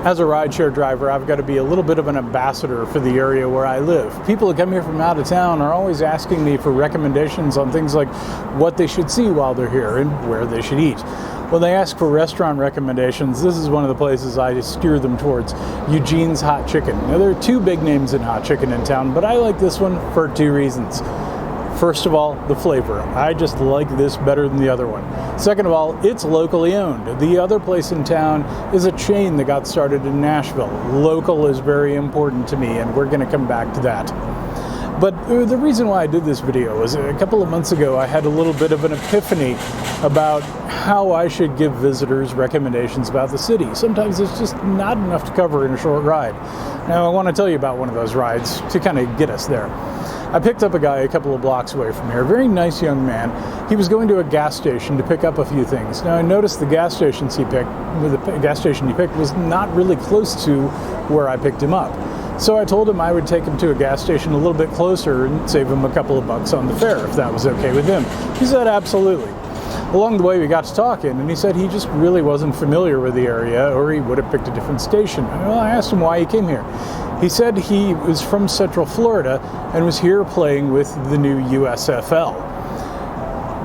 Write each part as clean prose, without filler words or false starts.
As a rideshare driver, I've got to be a little bit of an ambassador for the area where I live. People that come here from out of town are always asking me for recommendations on things like what they should see while they're here and where they should eat. When they ask for restaurant recommendations, this is one of the places I steer them towards: Eugene's Hot Chicken. Now, there are two big names in hot chicken in town, but I like this one for two reasons. First of all, the flavor. I just like this better than the other one. Second of all, it's locally owned. The other place in town is a chain that got started in Nashville. Local is very important to me, and we're going to come back to that. But the reason why I did this video was a couple of months ago I had a little bit of an epiphany about how I should give visitors recommendations about the city. Sometimes it's just not enough to cover in a short ride. Now, I want to tell you about one of those rides to kind of get us there. I picked up a guy a couple of blocks away from here, a very nice young man. He was going to a gas station to pick up a few things. Now, I noticed the gas station he picked was not really close to where I picked him up. So I told him I would take him to a gas station a little bit closer and save him a couple of bucks on the fare, if that was okay with him. He said absolutely. Along the way we got to talking, and he said he just really wasn't familiar with the area, or he would have picked a different station. Well, I asked him why he came here. He said he was from Central Florida and was here playing with the new USFL.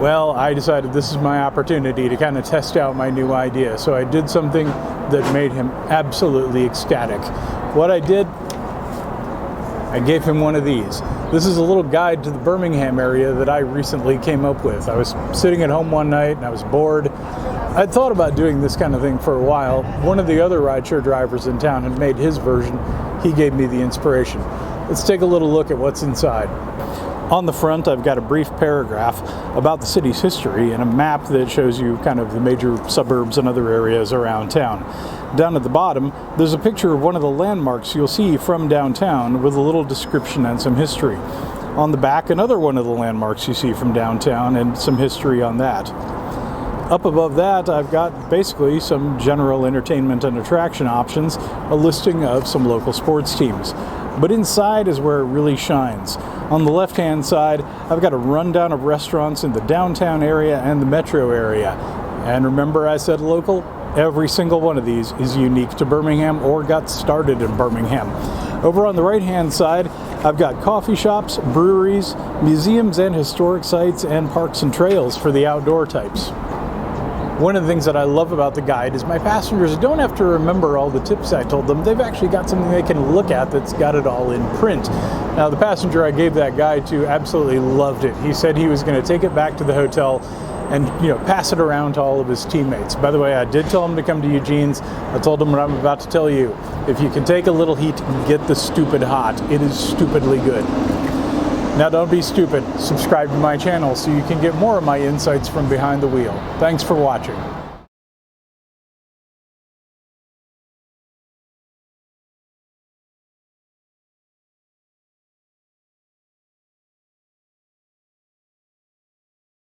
Well, I decided this is my opportunity to kind of test out my new idea, so I did something that made him absolutely ecstatic. What I did, I gave him one of these. This is a little guide to the Birmingham area that I recently came up with. I was sitting at home one night and I was bored. I'd thought about doing this kind of thing for a while. One of the other rideshare drivers in town had made his version. He gave me the inspiration. Let's take a little look at what's inside. On the front, I've got a brief paragraph about the city's history and a map that shows you kind of the major suburbs and other areas around town. Down at the bottom, there's a picture of one of the landmarks you'll see from downtown with a little description and some history. On the back, another one of the landmarks you see from downtown and some history on that. Up above that, I've got basically some general entertainment and attraction options, a listing of some local sports teams. But inside is where it really shines. On the left-hand side, I've got a rundown of restaurants in the downtown area and the metro area. And remember I said local? Every single one of these is unique to Birmingham or got started in Birmingham. Over on the right-hand side, I've got coffee shops, breweries, museums and historic sites, and parks and trails for the outdoor types. One of the things that I love about the guide is my passengers don't have to remember all the tips I told them. They've actually got something they can look at that's got it all in print. Now, the passenger I gave that guide to absolutely loved it. He said he was going to take it back to the hotel and pass it around to all of his teammates. By the way, I did tell him to come to Eugene's. I told him what I'm about to tell you. If you can take a little heat, get the stupid hot. It is stupidly good. Now, don't be stupid. Subscribe to my channel so you can get more of my insights from behind the wheel. Thanks for watching.